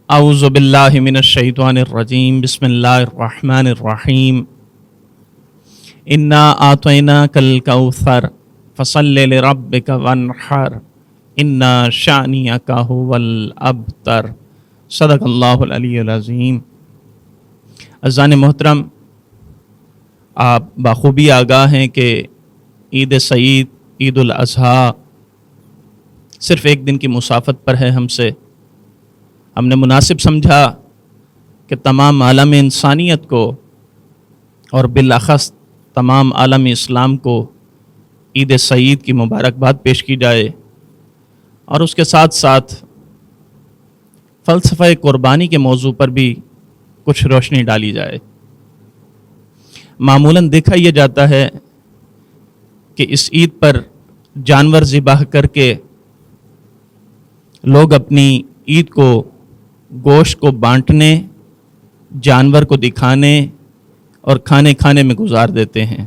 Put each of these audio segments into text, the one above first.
اعوذ باللہ من الشیطان الرجیم بسم اللہ الرحمن الرحیم انا اعطیناک الکوثر فصل لربک وانحر انا شانئک ھو الابتر صدق اللہ العلی العظیم۔ عزیزان محترم، آپ بخوبی آگاہ ہیں کہ عید سعید، عید الاضحیٰ صرف ایک دن کی مسافت پر ہے ہم سے۔ ہم نے مناسب سمجھا کہ تمام عالم انسانیت کو اور بالاخص تمام عالم اسلام کو عید سعید کی مبارکباد پیش کی جائے، اور اس کے ساتھ ساتھ فلسفہ قربانی کے موضوع پر بھی کچھ روشنی ڈالی جائے۔ معمولاً دیکھا یہ جاتا ہے کہ اس عید پر جانور ذبح کر کے لوگ اپنی عید کو گوشت کو بانٹنے، جانور کو دکھانے اور کھانے میں گزار دیتے ہیں۔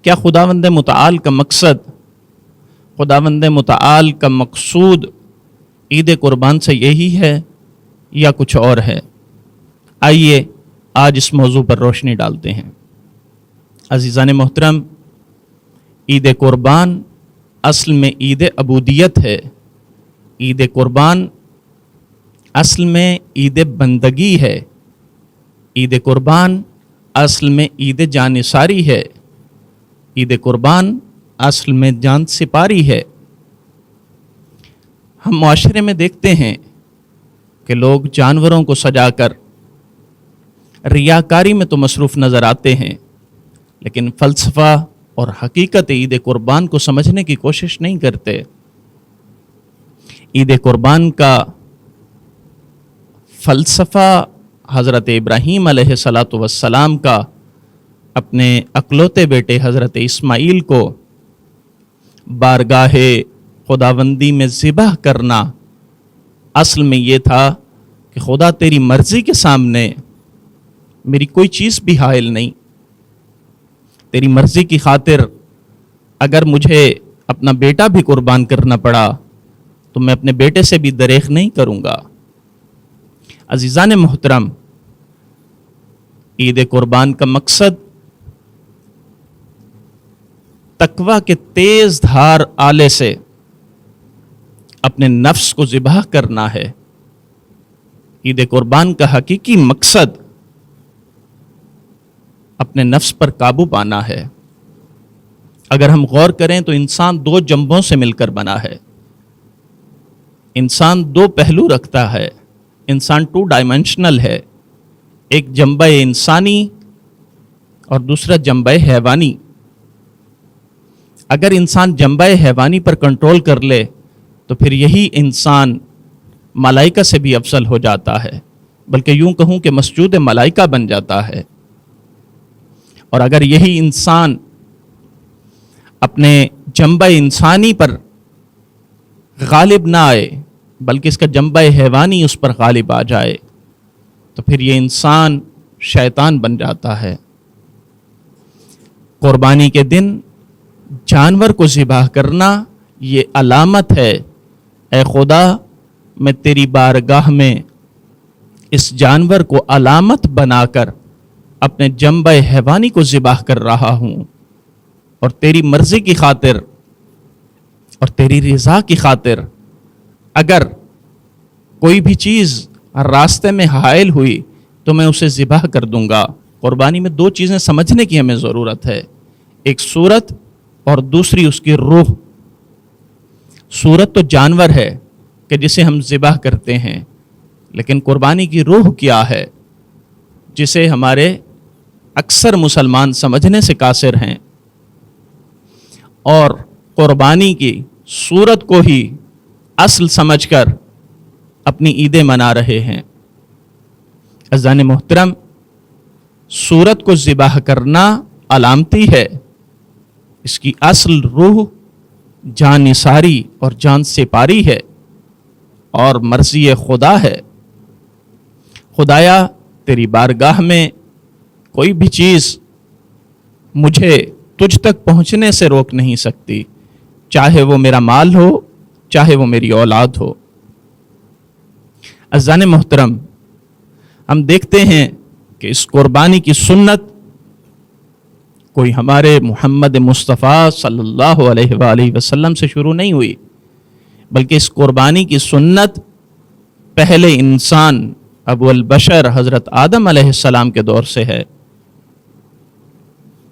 کیا خداوند متعال کا مقصد، خداوند متعال کا مقصود عید قربان سے یہی ہے یا کچھ اور ہے؟ آئیے آج اس موضوع پر روشنی ڈالتے ہیں۔ عزیزان محترم، عید قربان اصل میں عید عبودیت ہے۔ عید قربان اصل میں عید بندگی ہے۔ عید قربان اصل میں عید جانثاری ہے۔ عید قربان اصل میں جان سپاری ہے۔ ہم معاشرے میں دیکھتے ہیں کہ لوگ جانوروں کو سجا کر ریاکاری میں تو مصروف نظر آتے ہیں، لیکن فلسفہ اور حقیقت عید قربان کو سمجھنے کی کوشش نہیں کرتے۔ عید قربان کا فلسفہ حضرت ابراہیم علیہ السلام کا اپنے اکلوتے بیٹے حضرت اسماعیل کو بارگاہ خداوندی میں ذبح کرنا اصل میں یہ تھا کہ خدا تیری مرضی کے سامنے میری کوئی چیز بھی حائل نہیں۔ تیری مرضی کی خاطر اگر مجھے اپنا بیٹا بھی قربان کرنا پڑا تو میں اپنے بیٹے سے بھی دریغ نہیں کروں گا۔ عزیزان محترم، عید قربان کا مقصد تقویٰ کے تیز دھار آلے سے اپنے نفس کو ذبح کرنا ہے۔ عید قربان کا حقیقی مقصد اپنے نفس پر قابو پانا ہے۔ اگر ہم غور کریں تو انسان دو جنبوں سے مل کر بنا ہے۔ انسان دو پہلو رکھتا ہے۔ انسان 2 ڈائمینشنل ہے۔ ایک جنبہ انسانی اور دوسرا جنبہ حیوانی۔ اگر انسان جنبہ حیوانی پر کنٹرول کر لے تو پھر یہی انسان ملائکہ سے بھی افضل ہو جاتا ہے، بلکہ یوں کہوں کہ مسجود ملائکہ بن جاتا ہے۔ اور اگر یہی انسان اپنے جنبہ انسانی پر غالب نہ آئے بلکہ اس کا جنبہ حیوانی اس پر غالب آ جائے تو پھر یہ انسان شیطان بن جاتا ہے۔ قربانی کے دن جانور کو ذبح کرنا یہ علامت ہے، اے خدا میں تیری بارگاہ میں اس جانور کو علامت بنا کر اپنے جنبہ حیوانی کو ذبح کر رہا ہوں، اور تیری مرضی کی خاطر اور تیری رضا کی خاطر اگر کوئی بھی چیز راستے میں حائل ہوئی تو میں اسے ذبح کر دوں گا۔ قربانی میں 2 چیزیں سمجھنے کی ہمیں ضرورت ہے، ایک صورت اور دوسری اس کی روح۔ صورت تو جانور ہے کہ جسے ہم ذبح کرتے ہیں، لیکن قربانی کی روح کیا ہے جسے ہمارے اکثر مسلمان سمجھنے سے قاصر ہیں، اور قربانی کی صورت کو ہی اصل سمجھ کر اپنی عیدیں منا رہے ہیں۔ عزیزان محترم، صورت کو ذبح کرنا علامتی ہے، اس کی اصل روح جان نثاری اور جان سپاری ہے اور مرضی خدا ہے۔ خدایا تیری بارگاہ میں کوئی بھی چیز مجھے تجھ تک پہنچنے سے روک نہیں سکتی، چاہے وہ میرا مال ہو، چاہے وہ میری اولاد ہو۔ عزیزان محترم، ہم دیکھتے ہیں کہ اس قربانی کی سنت کوئی ہمارے محمد مصطفیٰ صلی اللہ علیہ وآلہ وسلم سے شروع نہیں ہوئی، بلکہ اس قربانی کی سنت پہلے انسان ابو البشر حضرت آدم علیہ السلام کے دور سے ہے۔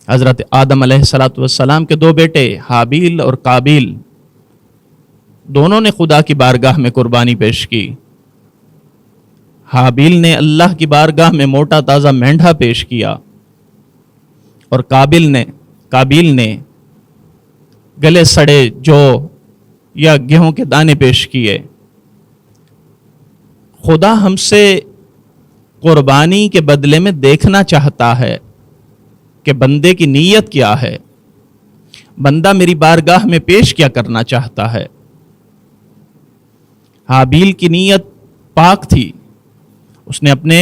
حضرت آدم علیہ السلام کے دو بیٹے حابیل اور قابیل، دونوں نے خدا کی بارگاہ میں قربانی پیش کی۔ حابیل نے اللہ کی بارگاہ میں موٹا تازہ مینڈھا پیش کیا، اور قابیل نے گلے سڑے جو یا گیہوں کے دانے پیش کیے۔ خدا ہم سے قربانی کے بدلے میں دیکھنا چاہتا ہے کہ بندے کی نیت کیا ہے، بندہ میری بارگاہ میں پیش کیا کرنا چاہتا ہے۔ حابیل کی نیت پاک تھی، اس نے اپنے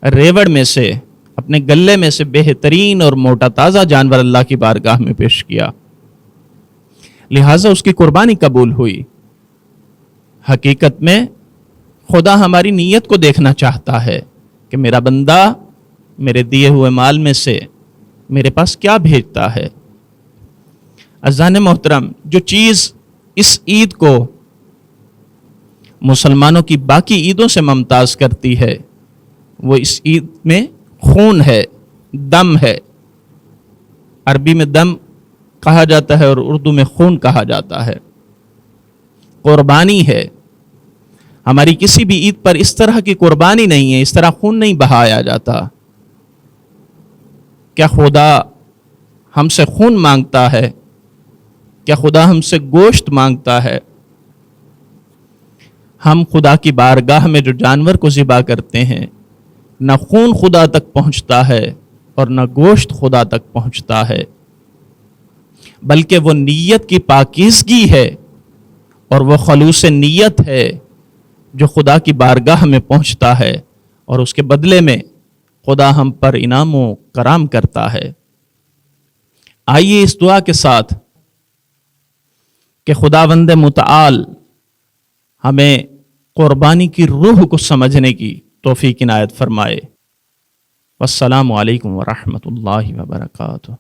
ریوڑ میں سے، اپنے گلے میں سے بہترین اور موٹا تازہ جانور اللہ کی بارگاہ میں پیش کیا، لہٰذا اس کی قربانی قبول ہوئی۔ حقیقت میں خدا ہماری نیت کو دیکھنا چاہتا ہے کہ میرا بندہ میرے دیے ہوئے مال میں سے میرے پاس کیا بھیجتا ہے۔ عزیزان محترم، جو چیز اس عید کو مسلمانوں کی باقی عیدوں سے ممتاز کرتی ہے وہ اس عید میں خون ہے، دم ہے۔ عربی میں دم کہا جاتا ہے اور اردو میں خون کہا جاتا ہے۔ قربانی ہے، ہماری کسی بھی عید پر اس طرح کی قربانی نہیں ہے، اس طرح خون نہیں بہایا جاتا۔ کیا خدا ہم سے خون مانگتا ہے؟ کیا خدا ہم سے گوشت مانگتا ہے؟ ہم خدا کی بارگاہ میں جو جانور کو ذبح کرتے ہیں، نہ خون خدا تک پہنچتا ہے اور نہ گوشت خدا تک پہنچتا ہے، بلکہ وہ نیت کی پاکیزگی ہے اور وہ خلوص نیت ہے جو خدا کی بارگاہ میں پہنچتا ہے، اور اس کے بدلے میں خدا ہم پر انعام و کرام کرتا ہے۔ آئیے اس دعا کے ساتھ کہ خداوند متعال ہمیں قربانی کی روح کو سمجھنے کی توفیق عنایت فرمائے۔ والسلام علیکم ورحمۃ اللہ وبرکاتہ۔